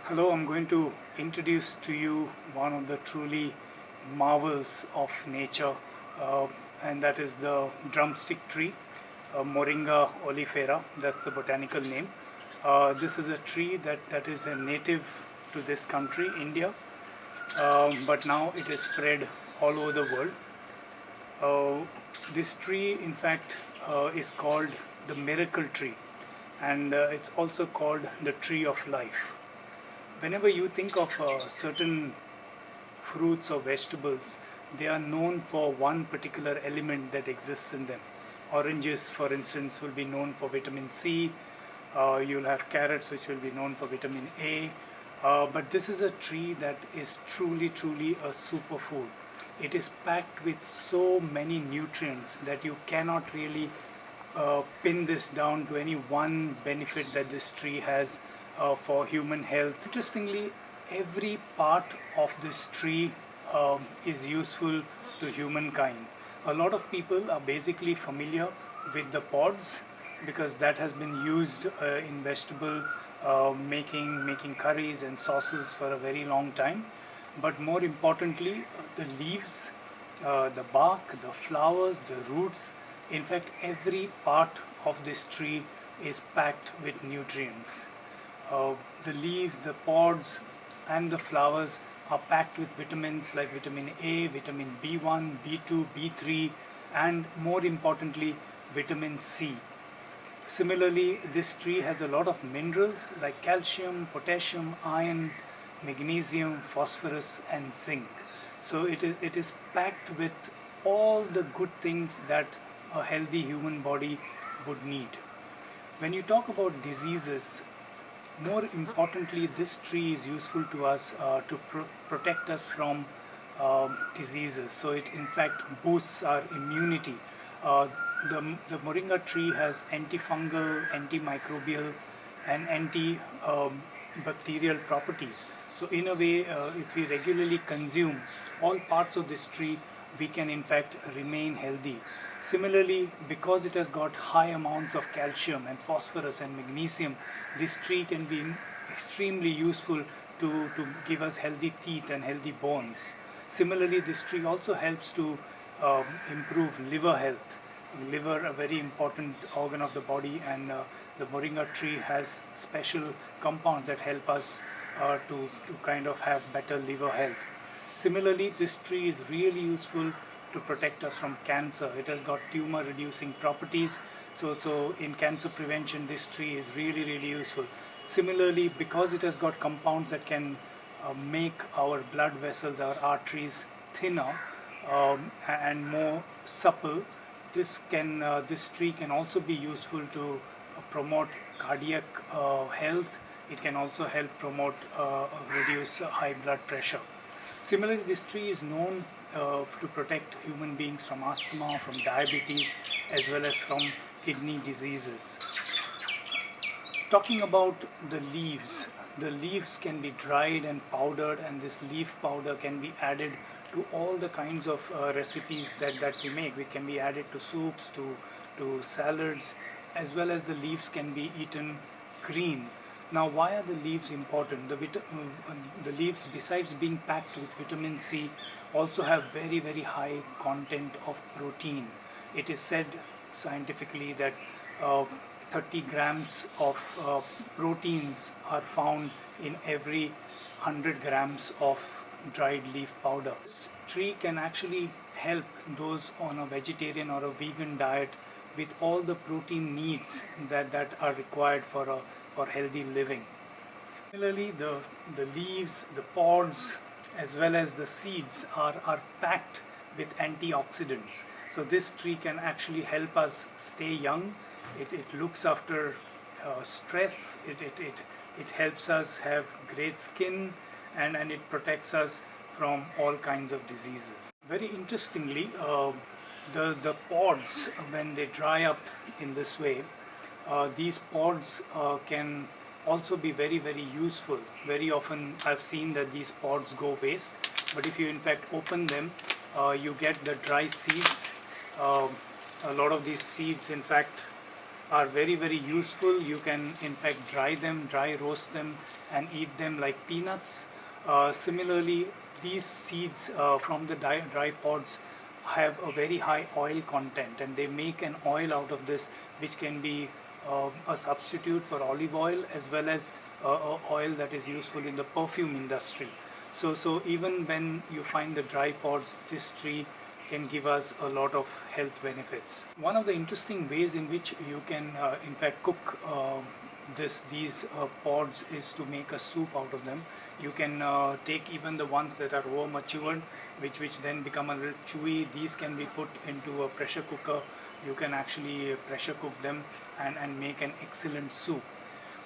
Hello, I'm going to introduce to you one of the truly marvels of nature, uh, and that is the drumstick tree, Moringa oleifera. That's the botanical name. This is a tree that is a native to this country, India, but now it is spread all over the world. Uh, this tree, in fact, is called the miracle tree, and it's also called the tree of life. Whenever you think of certain fruits or vegetables, they are known for one particular element that exists in them. Oranges, for instance, will be known for vitamin C. You'll have carrots, which will be known for vitamin A. But this is a tree that is truly a superfood. It is packed with so many nutrients that you cannot really pin this down to any one benefit that this tree has for human health. Interestingly, every part of this tree is useful to humankind. A lot of people are basically familiar with the pods because that has been used in vegetable making curries and sauces for a very long time. But more importantly, the leaves, the bark, the flowers, the roots, in fact, every part of this tree is packed with nutrients. The leaves, the pods, and the flowers are packed with vitamins like vitamin A, vitamin B1, B2, B3, and more importantly, vitamin C. Similarly, this tree has a lot of minerals like calcium, potassium, iron, magnesium, phosphorus, and zinc. So it is packed with all the good things that a healthy human body would need. When you talk about diseases, more importantly, this tree is useful to us to protect us from diseases. So it in fact boosts our immunity. The moringa tree has antifungal, antimicrobial, and antibacterial properties. So in a way, if we regularly consume all parts of this tree, we can in fact remain healthy. Similarly, because it has got high amounts of calcium and phosphorus and magnesium, this tree can be extremely useful to give us healthy teeth and healthy bones. Similarly, this tree also helps to improve liver health. Liver, a very important organ of the body, and the moringa tree has special compounds that help us to kind of have better liver health. Similarly, this tree is really useful to protect us from cancer. It has got tumor reducing properties. So in cancer prevention, this tree is really useful. Similarly, because it has got compounds that can make our blood vessels, our arteries thinner and more supple, this tree can also be useful to promote cardiac health. It can also help promote reduce high blood pressure. Similarly, this tree is known to protect human beings from asthma, from diabetes, as well as from kidney diseases. Talking about the leaves can be dried and powdered, and this leaf powder can be added to all the kinds of recipes that we make. It can be added to soups, to salads, as well as the leaves can be eaten green. Now, why are the leaves important? The leaves, besides being packed with vitamin C, also have very high content of protein. It is said scientifically that 30 grams of proteins are found in every 100 grams of dried leaf powder. This tree can actually help those on a vegetarian or a vegan diet with all the protein needs that are required for healthy living. Similarly, the leaves, the pods, as well as the seeds are packed with antioxidants. So this tree can actually help us stay young. It looks after stress. It helps us have great skin, and it protects us from all kinds of diseases. Very interestingly, the pods, when they dry up in this way, these pods can also be very useful. Very often I've seen that these pods go waste, but if you in fact open them, you get the dry seeds. A lot of these seeds in fact are very useful. You can in fact dry roast them and eat them like peanuts. Similarly, these seeds from the dry pods have a very high oil content, and they make an oil out of this which can be a substitute for olive oil, as well as oil that is useful in the perfume industry. So even when you find the dry pods, this tree can give us a lot of health benefits. One of the interesting ways in which you can in fact cook these pods is to make a soup out of them. You can take even the ones that are over matured, which then become a little chewy. These can be put into a pressure cooker. You can actually pressure cook them and make an excellent soup.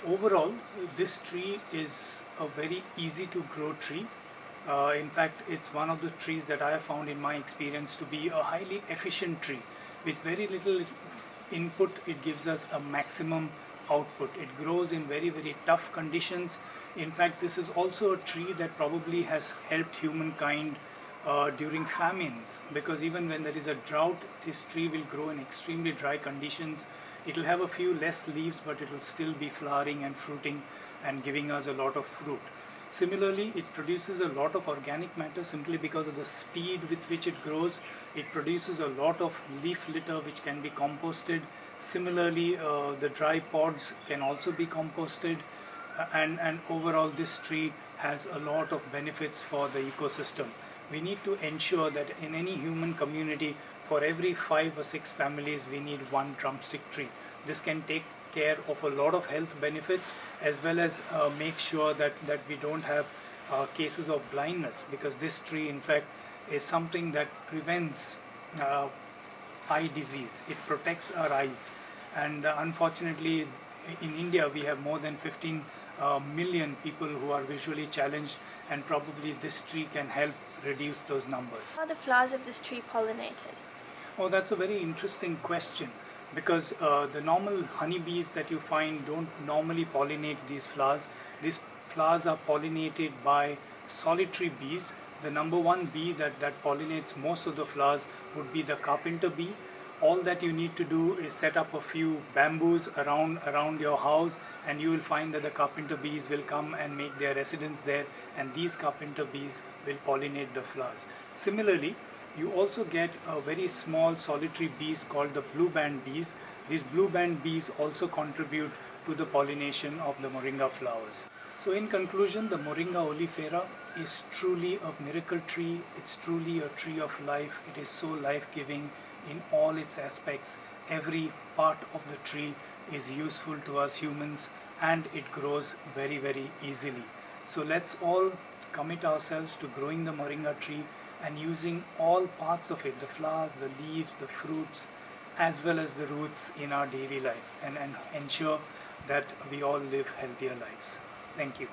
Overall, this tree is a very easy to grow tree. In fact, it's one of the trees that I have found in my experience to be a highly efficient tree. With very little input, it gives us a maximum output. It grows in very tough conditions. In fact, this is also a tree that probably has helped humankind during famines, because even when there is a drought, this tree will grow in extremely dry conditions. It will have a few less leaves, but it will still be flowering and fruiting and giving us a lot of fruit. Similarly, it produces a lot of organic matter simply because of the speed with which it grows. It produces a lot of leaf litter which can be composted. Similarly, the dry pods can also be composted, and overall this tree has a lot of benefits for the ecosystem. We need to ensure that in any human community, for every 5 or 6 families, we need one drumstick tree. This can take care of a lot of health benefits, as well as make sure that we don't have cases of blindness, because this tree in fact is something that prevents eye disease. It protects our eyes, and unfortunately in India we have more than 15 million people who are visually challenged, and probably this tree can help reduce those numbers. How are the flowers of this tree pollinated? Oh, that's a very interesting question, because the normal honeybees that you find don't normally pollinate these flowers. These flowers are pollinated by solitary bees. The number one bee that pollinates most of the flowers would be the carpenter bee. All that you need to do is set up a few bamboos around your house, and you will find that the carpenter bees will come and make their residence there, and these carpenter bees will pollinate the flowers. Similarly, you also get very small solitary bees called the blue band bees. These blue band bees also contribute to the pollination of the moringa flowers. So in conclusion, the Moringa oleifera is truly a miracle tree. It's truly a tree of life. It is so life-giving in all its aspects. Every part of the tree is useful to us humans, and it grows very easily. So let's all commit ourselves to growing the moringa tree and using all parts of it, the flowers, the leaves, the fruits, as well as the roots in our daily life, and ensure that we all live healthier lives. Thank you.